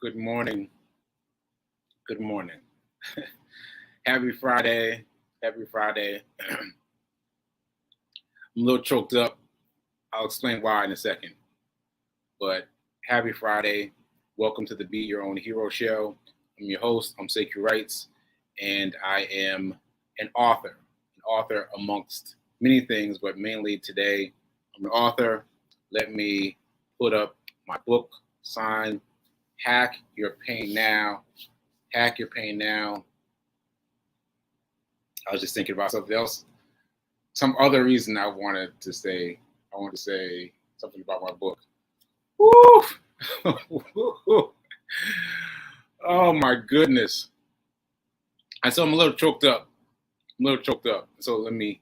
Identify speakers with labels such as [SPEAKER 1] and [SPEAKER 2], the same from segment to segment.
[SPEAKER 1] Good morning. Good morning. Happy Friday. Happy Friday. I'm a little choked up. I'll explain why in a second. But happy Friday. Welcome to the Be Your Own Hero show. I'm your host, I'm Sacred Rights, and I am an author amongst many things, but mainly today, I'm an author. Let me put up my book sign, Hack Your Pain Now. Hack Your Pain Now. I was just thinking about something else. Some other reason I wanted to say something about my book. Woo! Oh my goodness. And so I'm a little choked up. So let me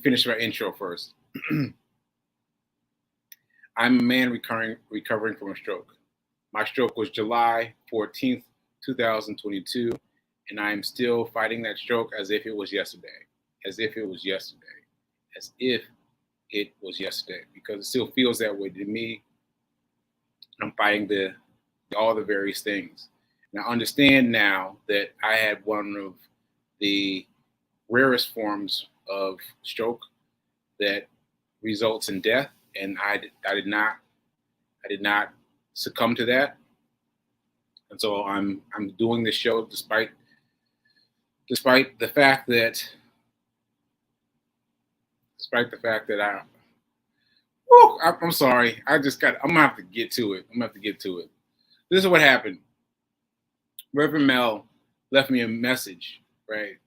[SPEAKER 1] finish my intro first. I'm a man recovering from a stroke. My stroke was July 14th, 2022, and I am still fighting that stroke as if it was yesterday. Because it still feels that way to me. I'm fighting all the various things. And I understand now that I had one of the rarest forms of stroke that results in death, and I did not succumb to that. And so I'm doing this show despite the fact that I'm sorry. I'm gonna have to get to it. This is what happened. Reverend Mel left me a message, right?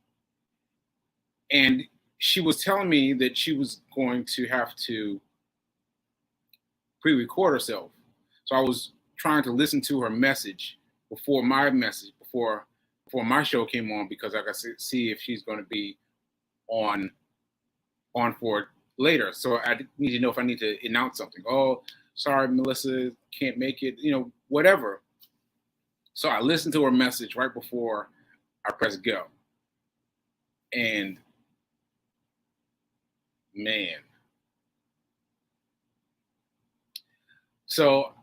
[SPEAKER 1] And she was telling me that she was going to have to pre-record herself. So I was trying to listen to her message before my show came on, because I got to see if she's going to be on for it later. So I need to know if I need to announce something. Oh, sorry, Melissa can't make it, whatever. So I listened to her message right before I pressed go. And man. So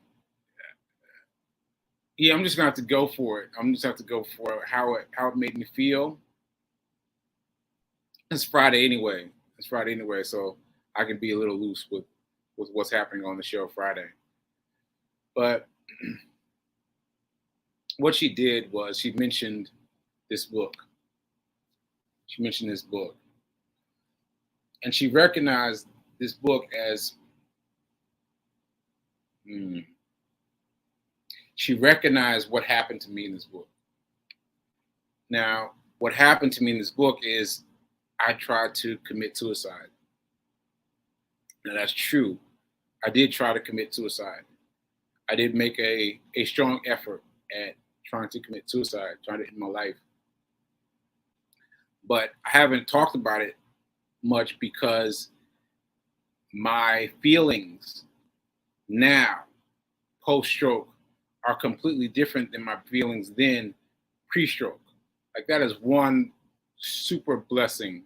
[SPEAKER 1] yeah, I'm just gonna have to go for it. How it made me feel. It's Friday anyway, so I can be a little loose with what's happening on the show Friday. But what she did was she mentioned this book. And she recognized this book as she recognized what happened to me in this book. Now, what happened to me in this book is I tried to commit suicide. Now, that's true. I did try to commit suicide. I did make a strong effort at trying to commit suicide, trying to end my life. But I haven't talked about it much because my feelings now, post-stroke, are completely different than my feelings then, pre-stroke. Like, that is one super blessing.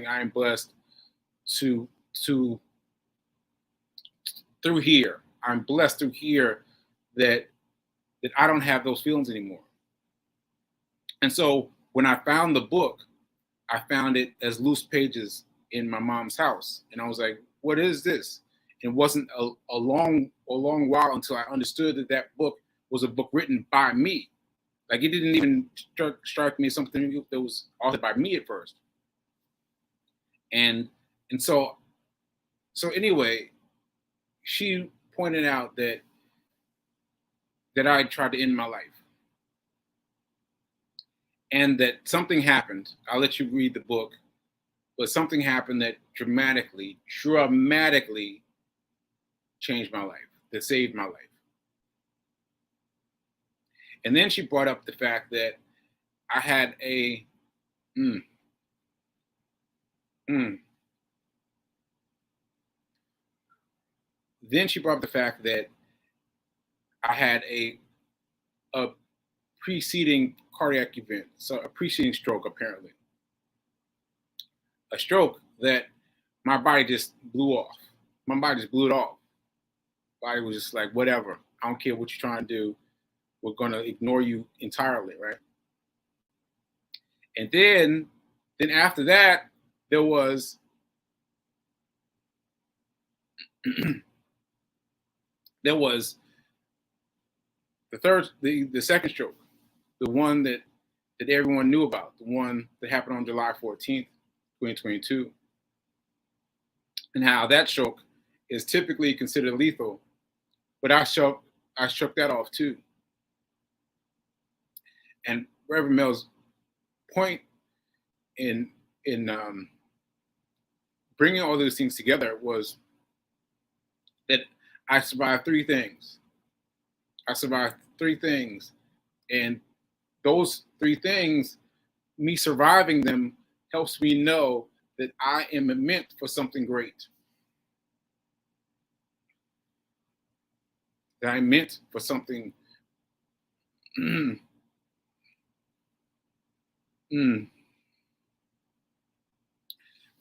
[SPEAKER 1] I am blessed to through here. I'm blessed through here that I don't have those feelings anymore. And so when I found the book, I found it as loose pages in my mom's house. And I was like, what is this? It wasn't a long while until I understood that book was a book written by me. Like, it didn't even strike me as something that was authored by me at first. And so anyway, she pointed out that I tried to end my life. And that something happened. I'll let you read the book. But something happened that dramatically changed my life, that saved my life. And then she brought up the fact that I had Then she brought up the fact that I had a preceding cardiac event, so a preceding stroke, apparently. A stroke that my body just blew off. My body just blew it off. Body was just like, whatever. I don't care what you're trying to do. We're going to ignore you entirely, right? And then after that, there was there was the second stroke, the one that everyone knew about, the one that happened on July 14th, 2022, and how that stroke is typically considered lethal, but I shook that off too. And Reverend Mel's point in bringing all those things together was that I survived three things. And those three things, me surviving them, helps me know that I am meant for something great. That I'm meant for something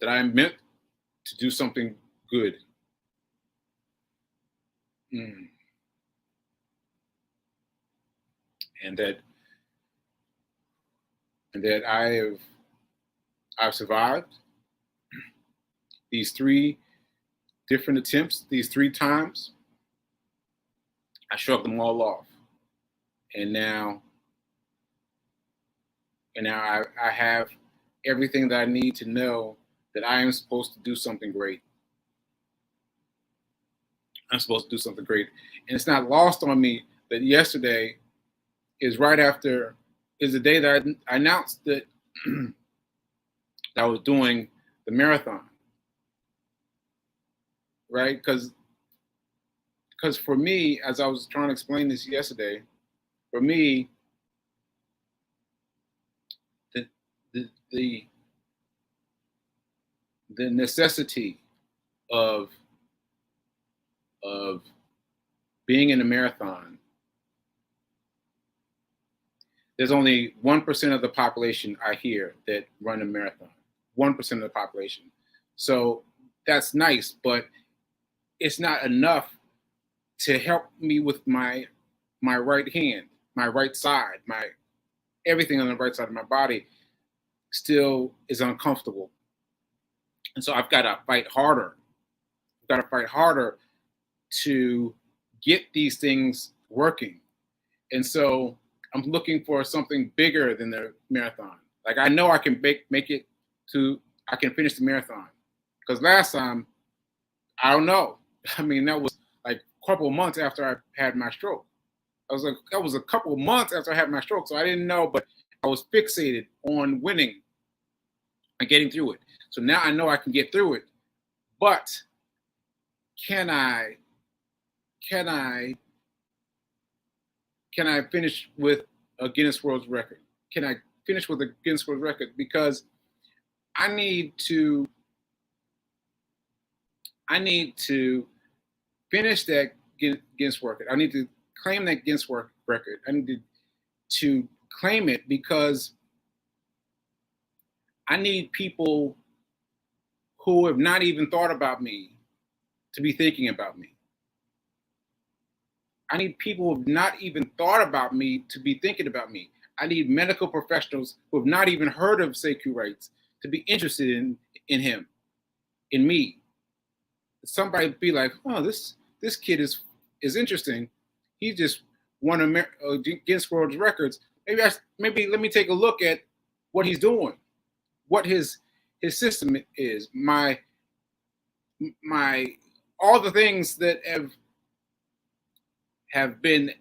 [SPEAKER 1] that I'm meant to do something good. And that I've survived these three different attempts, these three times. I shrugged them all off. And now I have everything that I need to know that I am supposed to do something great. I'm supposed to do something great. And it's not lost on me that yesterday is the day that I announced that that I was doing the marathon. Right? Because for me, as I was trying to explain this yesterday, for me, the necessity of being in a marathon, there's only 1% of the population I hear that run a marathon. 1% of the population. So that's nice, but it's not enough to help me with my right hand, my right side, my everything on the right side of my body still is uncomfortable. And so I've got to fight harder. I've got to fight harder to get these things working. And so I'm looking for something bigger than the marathon. Like I know I can make it to, I can finish the marathon. Because last time, I don't know. I mean, that was like a couple of months after I had my stroke. That was a couple of months after I had my stroke. So I didn't know, but I was fixated on winning and getting through it. So now I know I can get through it. But can I finish with a Guinness World Record? Can I finish with a Guinness World Record? Because I need to finish that Guinness record. I need to claim that Guinness record. I need to claim it because I need people who have not even thought about me to be thinking about me. I need people who have not even thought about me to be thinking about me. I need medical professionals who have not even heard of Sekou Wrights to be interested in him, in me. Somebody be like, oh, this kid is interesting. He just won a Guinness World Records. Maybe let me take a look at what he's doing, what his system is, my all the things that have been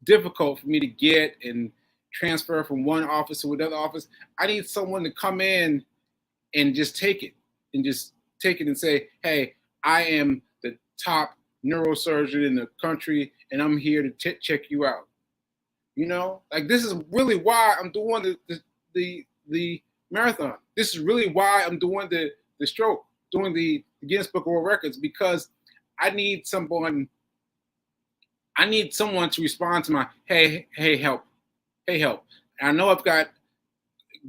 [SPEAKER 1] difficult for me to get and transfer from one office to another office. I need someone to come in and just take it and say, hey, I am the top neurosurgeon in the country and I'm here to check you out. You know, like this is really why I'm doing the marathon. This is really why I'm doing the stroke, doing the Guinness Book of World Records, because I need someone to respond to my, hey, help. And I know I've got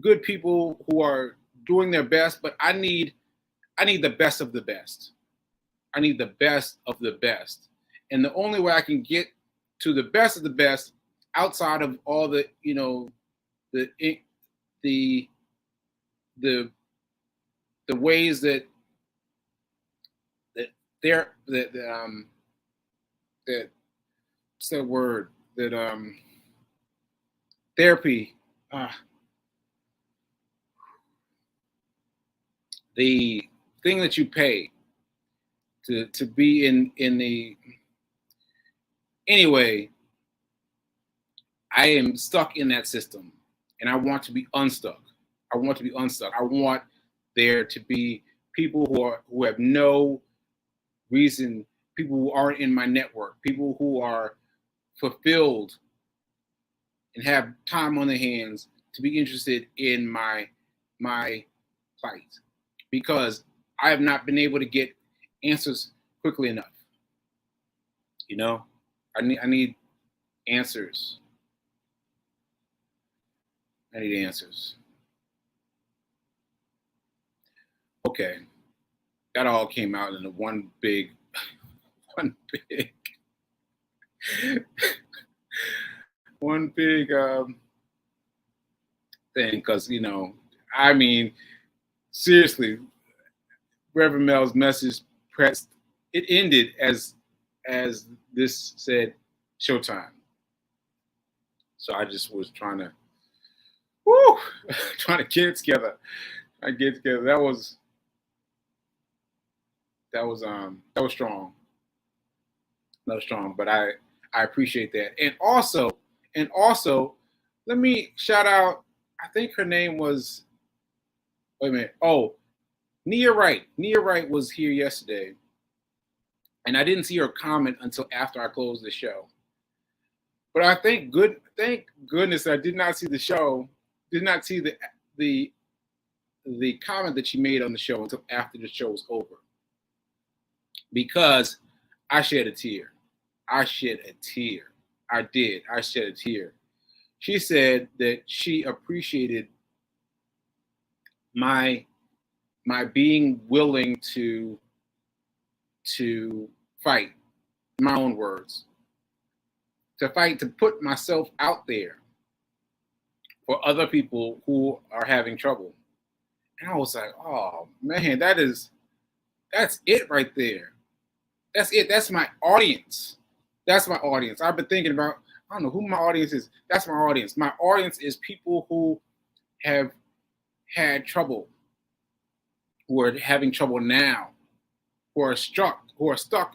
[SPEAKER 1] good people who are doing their best, but I need the best of the best. I need the best of the best. And the only way I can get to the best of the best, outside of all the, you know, the the the ways that they're that what's that word, that therapy, the thing that you pay to be in the, anyway, I am stuck in that system and I want to be unstuck. I want to be unstuck. I want there to be people who have no reason, people who aren't in my network, people who are fulfilled and have time on their hands to be interested in my plight, because I have not been able to get answers quickly enough. You know, I need answers. I need answers. Okay, that all came out in one big one big thing, because, you know, I mean, seriously, Reverend Mel's message pressed, it ended as this said, showtime. So I just was trying to trying to get it together. That was strong. That was strong, but I appreciate that. And also, let me shout out, I think her name was, wait a minute. Oh, Nia Wright. Nia Wright was here yesterday, and I didn't see her comment until after I closed the show. But I thank goodness I did not see the show, did not see the comment that she made on the show until after the show was over, because I shed a tear. I shed a tear. I did. I shed a tear. She said that she appreciated my being willing to fight, in my own words, to fight, to put myself out there for other people who are having trouble. And I was like, oh man, that's it right there. That's it. That's my audience. That's my audience. I've been thinking about, I don't know who my audience is. That's my audience. My audience is people who have had trouble, who are having trouble now, who are stuck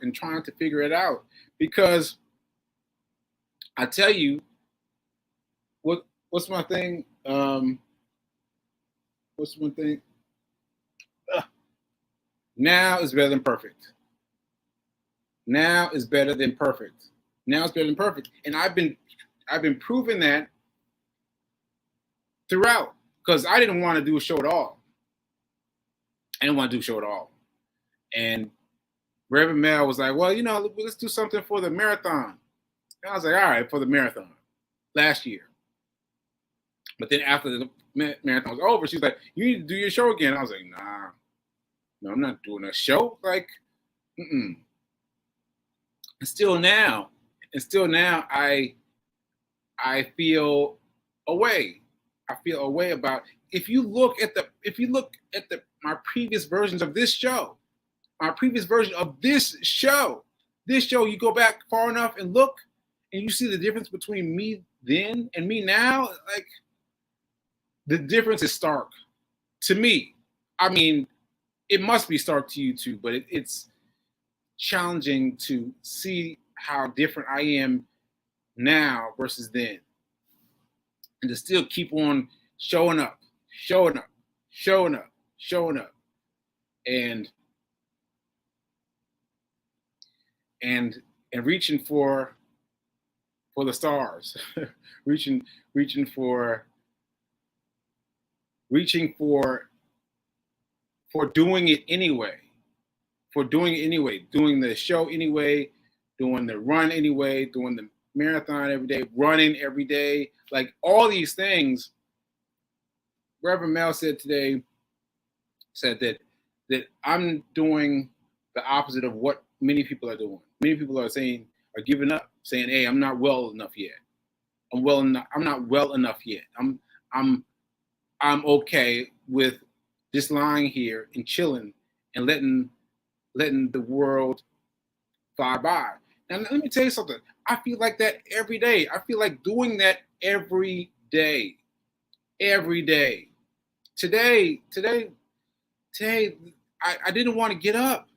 [SPEAKER 1] and trying to figure it out. Because I tell you, what's my thing? What's one thing? Now is better than perfect. Now is better than perfect. Now is better than perfect. And I've been proving that throughout, because I didn't want to do a show at all. And Reverend Mel was like, well, you know, let's do something for the marathon. And I was like, all right, for the marathon last year. But then after the marathon was over, she's like, you need to do your show again. I was like, nah, no, I'm not doing a show. Like, And still now, I feel a way. I feel a way about, if you look at my previous versions of this show, you go back far enough and look, and you see the difference between me then and me now. Like, the difference is stark to me. I mean, it must be stark to you too, but it's challenging to see how different I am now versus then, and to still keep on showing up, and reaching for the stars, reaching for doing it anyway, doing the show anyway, doing the run anyway, doing the marathon every day, running every day, like all these things. Reverend Mel said today, that I'm doing the opposite of what many people are doing. Many people are or giving up, saying, "Hey, I'm not well enough yet. I'm not well enough yet. I'm okay with just lying here and chilling and letting the world fly by." Now let me tell you something. I feel like that every day. I feel like doing that every day. Every day. Today, I didn't want to get up.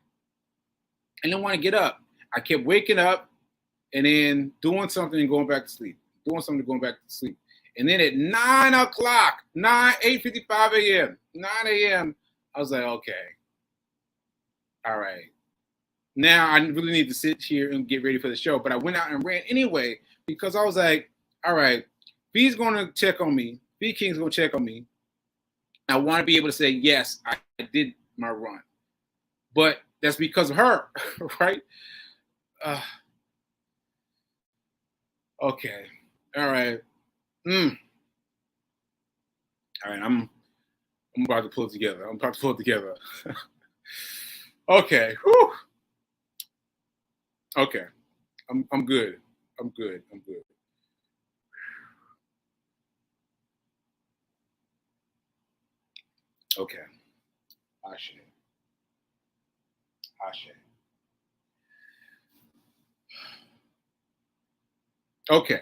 [SPEAKER 1] I didn't want to get up. I kept waking up and then doing something and going back to sleep. Doing something and going back to sleep. And then at 9 o'clock, 8:55 a.m., 9 a.m., I was like, okay, all right. Now I really need to sit here and get ready for the show. But I went out and ran anyway because I was like, all right, V's going to check on me. V King's going to check on me. I want to be able to say, yes, I did my run. But that's because of her, right? Okay. All right. All right. I'm about to pull it together. Okay. Whew. Okay. I'm good. I'm good. Okay. Ashe. Okay.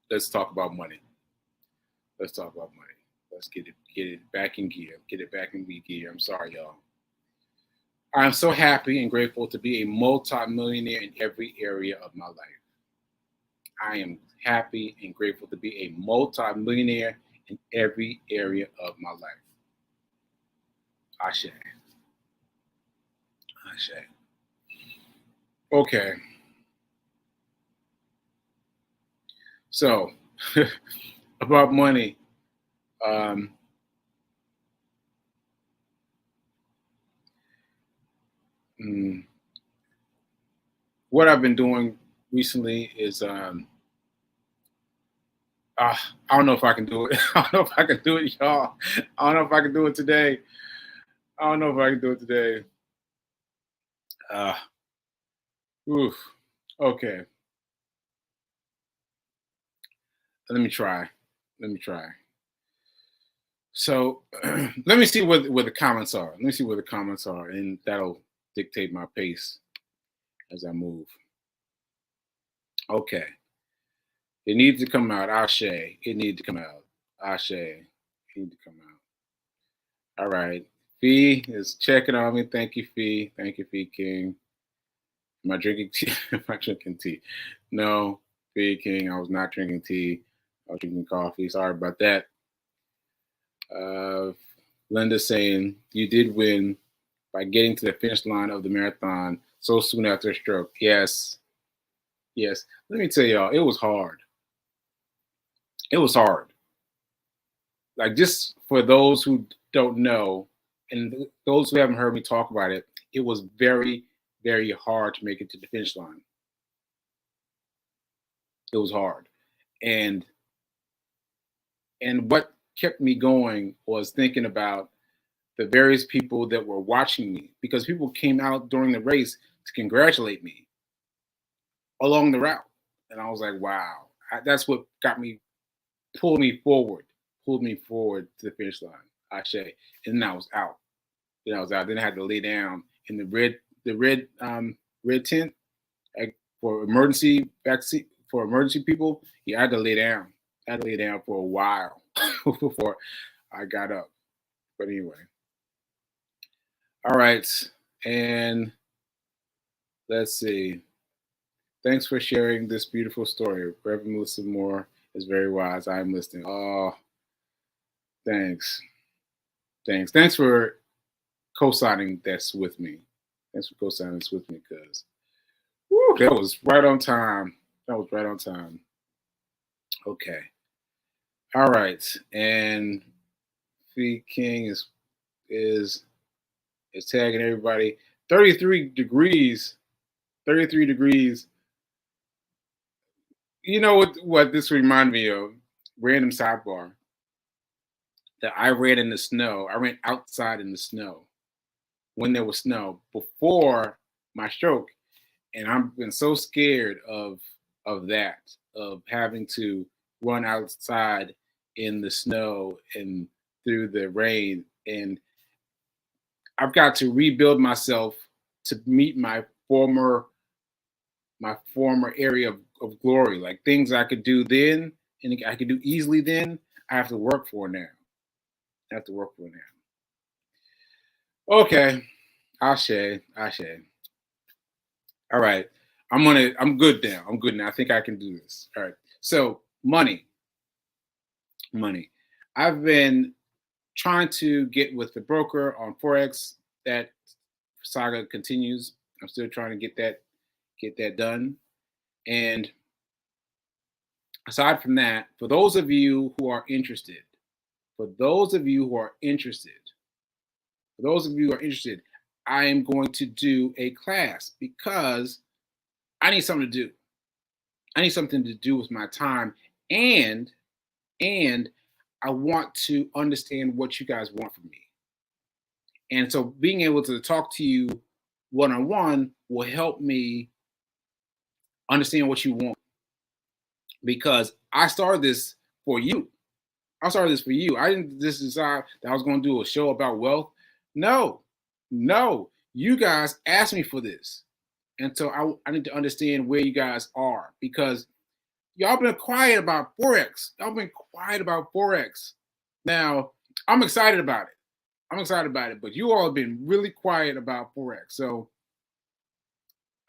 [SPEAKER 1] Let's talk about money. Let's get it back in gear. Get it back in gear. I'm sorry, y'all. I'm so happy and grateful to be a multi-millionaire in every area of my life. I am happy and grateful to be a multi-millionaire in every area of my life. Ashe. Ashe. Okay. So, about money. Um, what I've been doing recently is I don't know if I can do it. I don't know if I can do it, y'all. I don't know if I can do it today. I don't know if I can do it today. Uh, oof. Okay. Let me try. Let me try. So let me see where the comments are. Let me see where the comments are, and that'll dictate my pace as I move. Okay. It needs to come out. Ashe. It needs to come out. Ashe. It needs to come out. All right. Fee is checking on me. Thank you, Fee. Thank you, Fee King. Am I drinking tea? Am I drinking tea? No, Fee King. I was not drinking tea. I was drinking coffee. Sorry about that. Uh, Linda saying you did win by getting to the finish line of the marathon so soon after a stroke. Yes. Yes. Let me tell y'all, it was hard. It was hard. Like, just for those who don't know, and those who haven't heard me talk about it, it was very, very hard to make it to the finish line. It was hard. And what kept me going was thinking about the various people that were watching me, because people came out during the race to congratulate me along the route. And I was like, wow, that's what pulled me forward to the finish line. Ashe. And then I was out. Then I had to lay down in red tent, like, for emergency vaccine for emergency people. Yeah, I had to lay down. I had to lay down for a while before I got up. But anyway, all right. And let's see. Thanks for sharing this beautiful story. Reverend Melissa Moore is very wise. I am listening. Oh, thanks. Thanks for co-signing this with me. Thanks for co-signing this with me, because that was right on time. Okay. All right. And Fee King is tagging everybody. 33 degrees. 33 degrees. You know what this reminded me of? Random sidebar. That I ran in the snow. I ran outside in the snow when there was snow before my stroke. And I've been so scared of that, of having to run outside in the snow and through the rain. And I've got to rebuild myself to meet my former area of glory, like things I could do then and I could do easily then. I have to work for now. I have to work for now. Okay, Ashe, Ashe. All right, I'm good now. I'm good now. I think I can do this. All right. So money. I've been trying to get with the broker on Forex. That saga continues. I'm still trying to get that done. And aside from that, for those of you who are interested, I am going to do a class because I need something to do. I need something to do with my time, and I want to understand what you guys want from me. And so being able to talk to you one-on-one will help me understand what you want, because I started this for you. I didn't just decide that I was going to do a show about wealth. No. You guys asked me for this. And so I need to understand where you guys are, because y'all been quiet about Forex. Now, I'm excited about it. But you all have been really quiet about Forex. So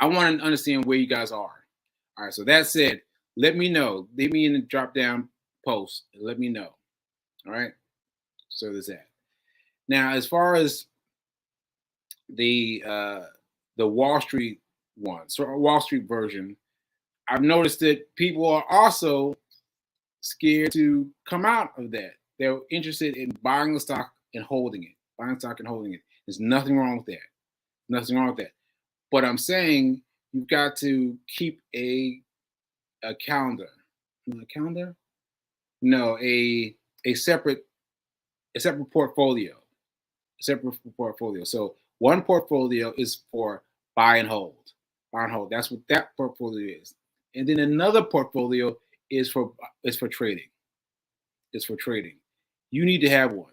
[SPEAKER 1] I want to understand where you guys are. All right. So that said, let me know. Leave me in the drop down post and let me know. All right. So there's that. Now, as far as the Wall Street one, so Wall Street version, I've noticed that people are also scared to come out of that. They're interested in buying the stock and holding it. There's nothing wrong with that. But I'm saying you've got to keep a calendar. A calendar? No, a separate portfolio. So one portfolio is for buy and hold. That's what that portfolio is. And then another portfolio is for trading. You need to have one.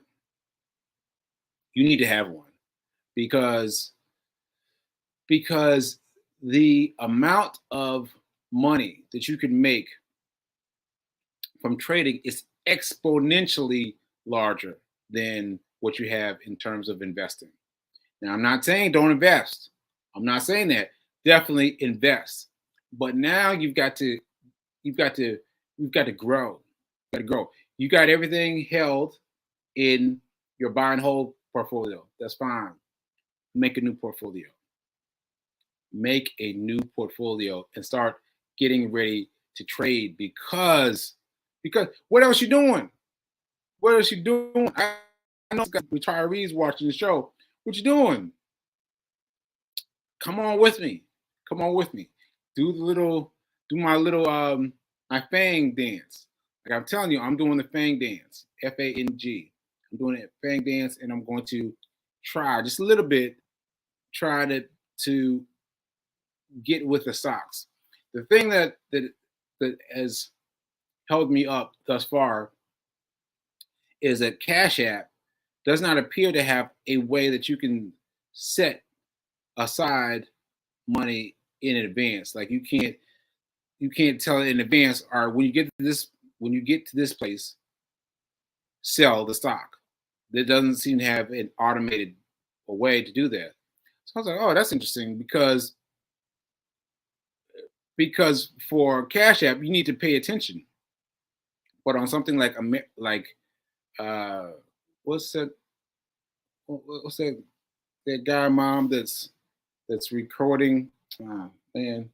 [SPEAKER 1] Because the amount of money that you can make from trading is exponentially larger than what you have in terms of investing. Now, I'm not saying don't invest. I'm not saying that. Definitely invest. But now you've got to grow. You got everything held in your buy and hold portfolio. That's fine. Make a new portfolio and start getting ready to trade, because what else you doing? I know got retirees watching the show. What you doing? Come on with me. Do my little my fang dance. Like I'm telling you, I'm doing the fang dance. FANG. I'm doing it fang dance, and I'm going to try just a little bit. Try to get with the stocks. The thing that has held me up thus far is that Cash App does not appear to have a way that you can set aside money in advance. Like you can't tell it in advance, or when you get to this place, sell the stock. There doesn't seem to have an automated way to do that. So I was like, oh, that's interesting, because for Cash App you need to pay attention, but on something like what's that guy, mom, that's recording, man,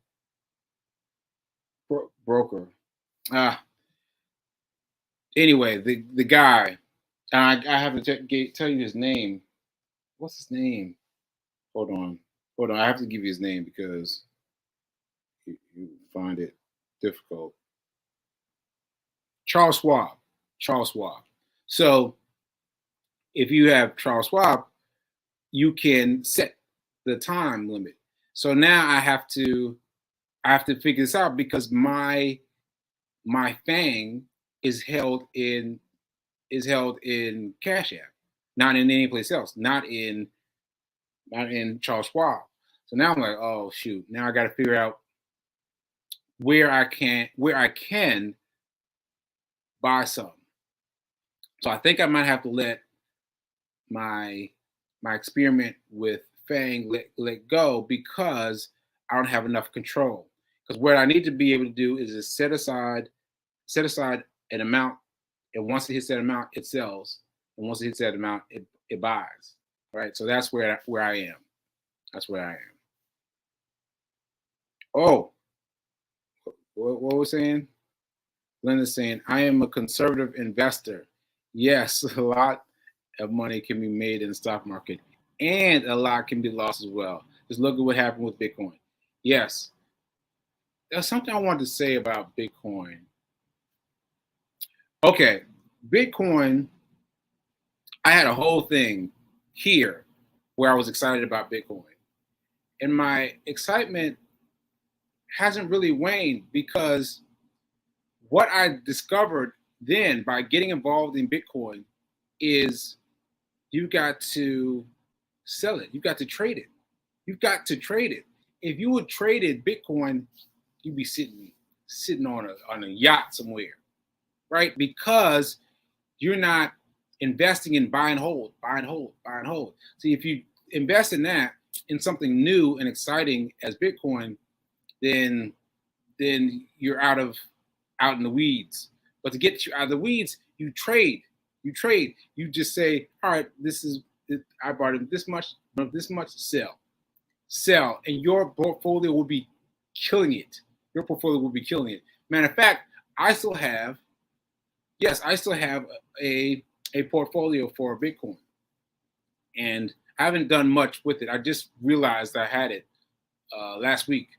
[SPEAKER 1] broker. Anyway, the guy, I have to tell you his name. What's his name? Hold on. I have to give you his name because you find it difficult. Charles Schwab. So if you have Charles Schwab, you can set the time limit. So now I have to figure this out because my Fang is held in Cash App, not in any place else, not in Charles Schwab. So now I'm like, oh shoot, now I got to figure out where I can buy some. So I think I might have to let my experiment with Fang let go because I don't have enough control. Because what I need to be able to do is just set aside an amount, and once it hits that amount, it sells, and once it hits that amount, it buys. Right. So that's where I am. That's where I am. Oh, what was saying? Linda's saying, I am a conservative investor. Yes, a lot of money can be made in the stock market, and a lot can be lost as well. Just look at what happened with Bitcoin. Yes, there's something I wanted to say about Bitcoin. Okay, Bitcoin, I had a whole thing here where I was excited about Bitcoin. And my excitement hasn't really waned because what I discovered then by getting involved in Bitcoin is you got to sell it. You've got to trade it. You've got to trade it. If you would traded Bitcoin, you'd be sitting on a yacht somewhere, right? Because you're not investing in buy and hold. See, if you invest in that, in something new and exciting as Bitcoin, then you're out in the weeds. But to get you out of the weeds, you trade. You just say, all right, I bought it this much, sell, and your portfolio will be killing it. Matter of fact, I still have a portfolio for Bitcoin, and I haven't done much with it. I just realized I had it last week,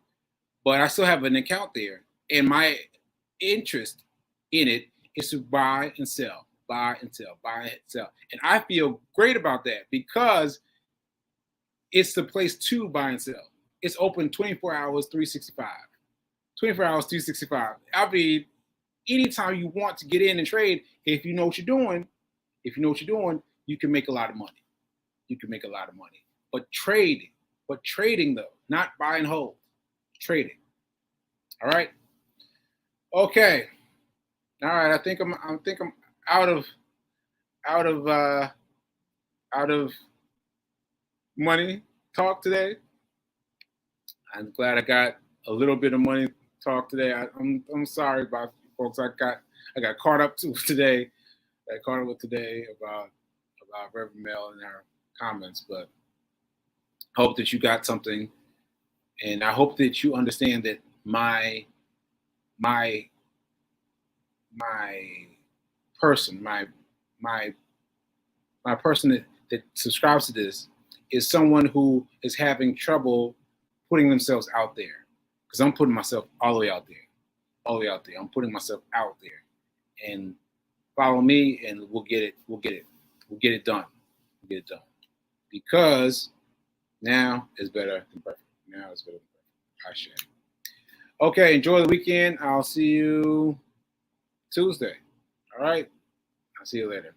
[SPEAKER 1] but I still have an account there, and my interest in it is to buy and sell, and I feel great about that because it's the place to buy and sell. It's open 24 hours, 365. 24 hours, 365. I mean, anytime you want to get in and trade, if you know what you're doing, you can make a lot of money. But trading though, not buy and hold. Trading. All right. Okay. All right. I think I'm out of money talk today. I'm glad I got a little bit of money talk today. I'm sorry about folks. I got caught up today. About Reverend Mel and her comments, but hope that you got something, and I hope that you understand that my person, my person that subscribes to this is someone who is having trouble putting themselves out there, because I'm putting myself all the way out there. I'm putting myself out there, and follow me, and we'll get it done. Because now is better than perfect. I share. Okay, enjoy the weekend. I'll see you Tuesday. All right. I'll see you later.